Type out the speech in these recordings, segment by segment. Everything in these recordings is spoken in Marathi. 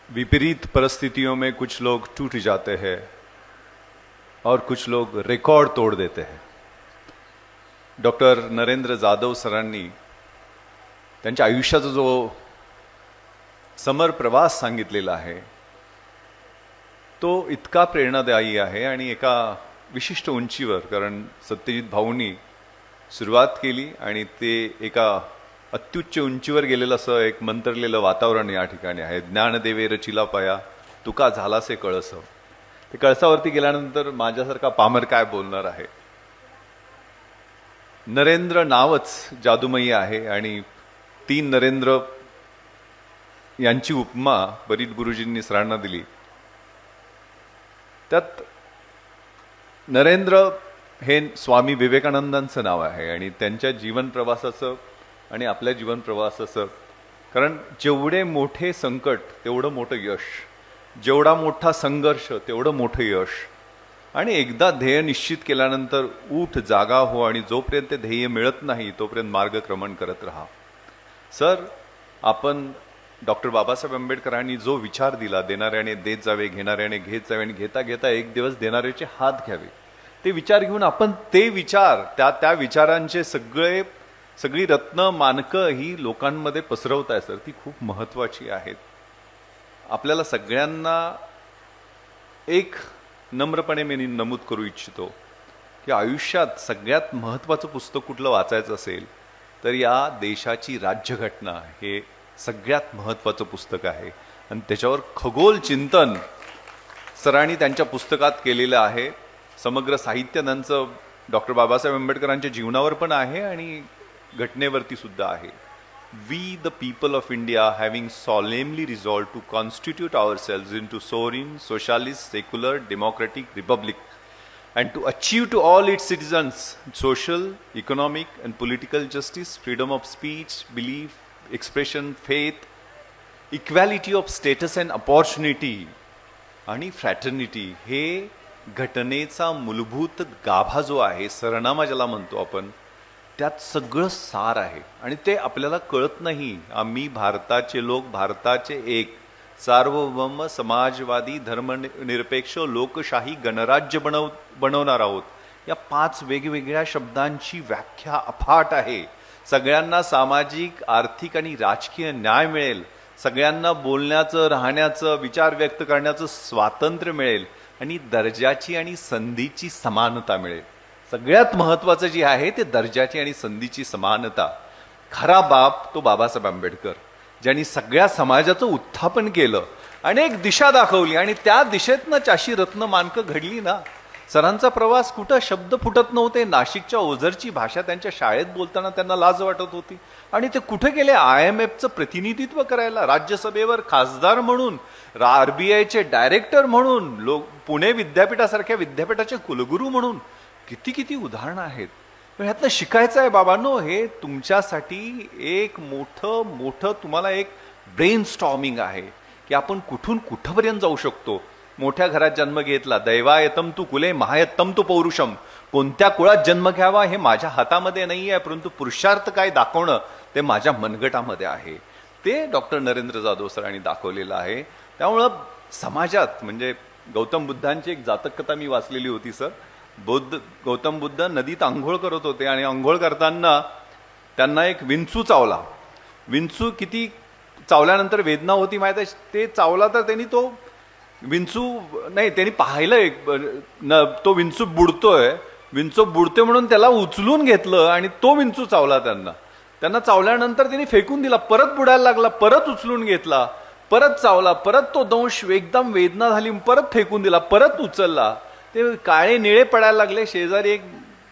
विपरीत परिस्थितियों में कुछ लोग टूट जाते हैं और कुछ लोग रेकॉर्ड तोड़ देते हैं. डॉक्टर नरेंद्र जाधव सरांनी त्यांच्या आयुष्याचा जो समर प्रवास सांगितलेला आहे तो इतका प्रेरणादायी आहे आणि एका विशिष्ट उंचीवर, कारण सत्यजित भाऊंनी सुरुवात केली आणि ते एका अत्युच्च उंचीवर गेलेलं असं एक मंत्रलेलं वातावरण या ठिकाणी आहे. ज्ञानदेवे रचिला पाया तुका झालासे कळस. ते कळसावरती गेल्यानंतर माझ्यासारखा पामर काय बोलणार आहे. नरेंद्र नावच जादूमयी आहे आणि 3 नरेंद्र यांची उपमा बरीद गुरुजींनी सरांना दिली. त्यात नरेंद्र हे स्वामी विवेकानंदांचं नाव आहे आणि त्यांच्या जीवन प्रवासाचं आणि आपल्या जीवन प्रवासाचं, कारण जेवढे मोठे संकट तेवढं मोठं यश, जेवढा मोठा संघर्ष तेवढं मोठं यश. आणि एकदा ध्येय निश्चित केल्यानंतर उठ जागा हो आणि जोपर्यंत ध्येय मिळत नाही तोपर्यंत मार्गक्रमण करत राहा. सर, आपण डॉक्टर बाबासाहेब आंबेडकरांनी जो विचार दिला, देणाऱ्याने देत जावे, घेणाऱ्याने घेत जावे आणि घेता घेता एक दिवस देणाऱ्याचे हात घ्यावे, ते विचार घेऊन आपण ते विचार त्या विचारांचे सगळी रत्न मानकं ही लोकांमध्ये पसरवताय सर, ती खूप महत्वाची आहेत. आपल्याला सगळ्यांना एक नम्रपणे मी नमूद करू इच्छितो की आयुष्यात सगळ्यात महत्वाचं पुस्तक कुठलं वाचायचं असेल तर या देशाची राज्यघटना हे सगळ्यात महत्वाचं पुस्तक आहे. आणि त्याच्यावर खगोल चिंतन सरांनी त्यांच्या पुस्तकात केलेलं आहे. समग्र साहित्य त्यांचं डॉक्टर बाबासाहेब आंबेडकरांच्या जीवनावर पण आहे आणि घटनेवरती सुद्धा आहे. We the people of India having solemnly resolved to constitute ourselves into sovereign socialist secular democratic republic and to achieve to all its citizens social, economic and political justice, freedom of speech, belief, expression, faith, equality of status and opportunity आणि fraternity, हे घटनेचा मूलभूत गाभा जो आहे, सरनामा ज्याला म्हणतो आपण, त्यात सगळं सार आहे. आणि ते आपल्याला कळत नाही. आम्ही भारताचे लोक, भारताचे एक सार्वभौम समाजवादी धर्मनिरपेक्ष लोकशाही गणराज्य बनवणार आहोत. या 5 वेगवेगळ्या शब्दांची व्याख्या अफाट आहे. सगळ्यांना सामाजिक, आर्थिक आणि राजकीय न्याय मिळेल, सगळ्यांना बोलण्याचं, राहण्याचं, विचार व्यक्त करण्याचं स्वातंत्र्य मिळेल आणि दर्जाची आणि संधीची समानता मिळेल. सगळ्यात महत्वाचं जे आहे ते दर्जाची आणि संधीची समानता. खरा बाप तो बाबासाहेब आंबेडकर, ज्यांनी सगळ्या समाजाचं उत्थापन केलं आणि एक दिशा दाखवली आणि त्या दिशेतनं चाशी रत्न मानकं घडली ना. सरांचा प्रवास कुठं शब्द फुटत नव्हते. नाशिकच्या ओझरची भाषा त्यांच्या शाळेत बोलताना त्यांना लाज वाटत होती आणि ते कुठे गेले IMFचं प्रतिनिधित्व करायला, राज्यसभेवर खासदार म्हणून, RBIचे डायरेक्टर म्हणून, पुणे विद्यापीठासारख्या विद्यापीठाचे कुलगुरू म्हणून. किती उदाहरणं आहेत. ह्यातनं शिकायचं आहे बाबांनो. हे तुमच्यासाठी एक मोठं तुम्हाला एक ब्रेन स्टॉर्मिंग आहे की आपण कुठून कुठपर्यंत जाऊ शकतो. मोठ्या घरात जन्म घेतला, दैवायतम तू कुले महायत्तम तू पौरुषम. कोणत्या कुळात जन्म घ्यावा हे माझ्या हातामध्ये नाही आहे, परंतु पुरुषार्थ काय दाखवणं ते माझ्या मनगटामध्ये आहे. ते डॉक्टर नरेंद्र जाधव सरांनी दाखवलेलं आहे. त्यामुळं समाजात, म्हणजे गौतम बुद्धांची एक जातक कथा मी वाचलेली होती सर. गौतम बुद्ध नदीत आंघोळ करत होते आणि आंघोळ करताना त्यांना एक विंचू चावला. विंचू किती चावल्यानंतर वेदना होती माहित आहे. ते चावला तर त्यांनी तो विंचू नाही, त्यांनी पाहिलं तो विंचू बुडतोय, विंचू बुडतोय म्हणून त्याला उचलून घेतलं आणि तो विंचू चावला त्यांना चावल्यानंतर त्यांनी फेकून दिला. परत बुडायला लागला, परत उचलून घेतला, परत चावला, परत तो दंश, एकदम वेदना झाली, परत फेकून दिला, परत उचलला. ते काळे निळे पडायला लागले. शेजारी एक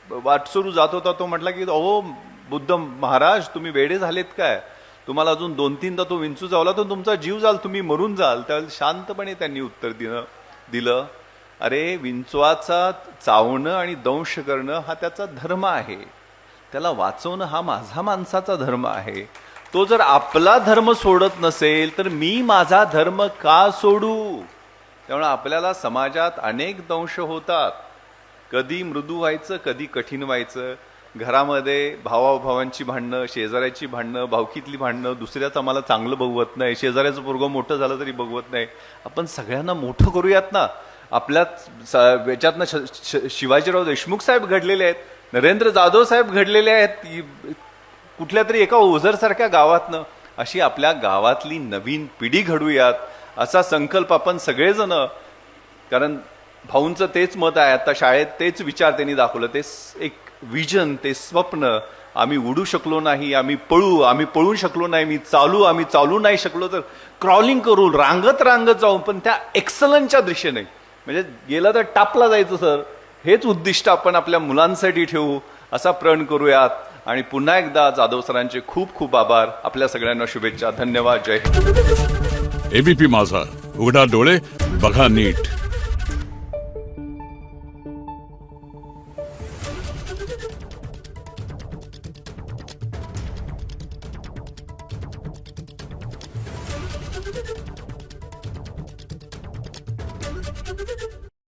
वाटसरू जात होता, तो म्हटला की अहो बुद्ध महाराज, तुम्ही वेडे झालेत काय? तुम्हाला अजून 2-3दा तो विंचू चावला तर तुमचा जीव जाल, तुम्ही मरून जाल. त्यावेळेला शांतपणे त्यांनी उत्तर दिलं, अरे विंचवाचा चावणं आणि दंश करणं हा त्याचा धर्म आहे, त्याला वाचवणं हा माझा माणसाचा धर्म आहे. तो जर आपला धर्म सोडत नसेल तर मी माझा धर्म का सोडू? त्यामुळे आपल्याला समाजात अनेक दंश होतात. कधी मृदू व्हायचं, कधी कठीण व्हायचं. घरामध्ये भावाभावांची भांडणं, शेजाऱ्याची भांडणं, भावकीतली भांडणं, दुसऱ्याच आम्हाला चांगलं बघवत नाही, शेजाऱ्याचं पोरगं मोठं झालं तरी बघवत नाही. आपण सगळ्यांना मोठं करूयात ना. आपल्याच याच्यातनं शिवाजीराव देशमुख साहेब घडलेले आहेत, नरेंद्र जाधव साहेब घडलेले आहेत, कुठल्या तरी एका ओझरसारख्या गावातनं. अशी आपल्या गावातली नवीन पिढी घडूयात असा संकल्प आपण सगळेजण, कारण भाऊंचं तेच मत आहे, आता शाळेत तेच विचार त्यांनी दाखवलं, ते एक विजन, ते स्वप्न. आम्ही उडू शकलो नाही, आम्ही पळू शकलो नाही, आम्ही चालू नाही शकलो तर क्रॉलिंग करू, रांगत जाऊ, पण त्या एक्सलन्सच्या दिशेने, म्हणजे गेलं तर टापला जायचं सर, हेच उद्दिष्ट आपण आपल्या मुलांसाठी ठेवू, असा प्रण करूयात. आणि पुन्हा एकदा जाधव सरांचे खूप खूप आभार. आपल्या सगळ्यांना शुभेच्छा. धन्यवाद. जय हिंद. एबीपी माझा, उघडा डोळे बघा नीट.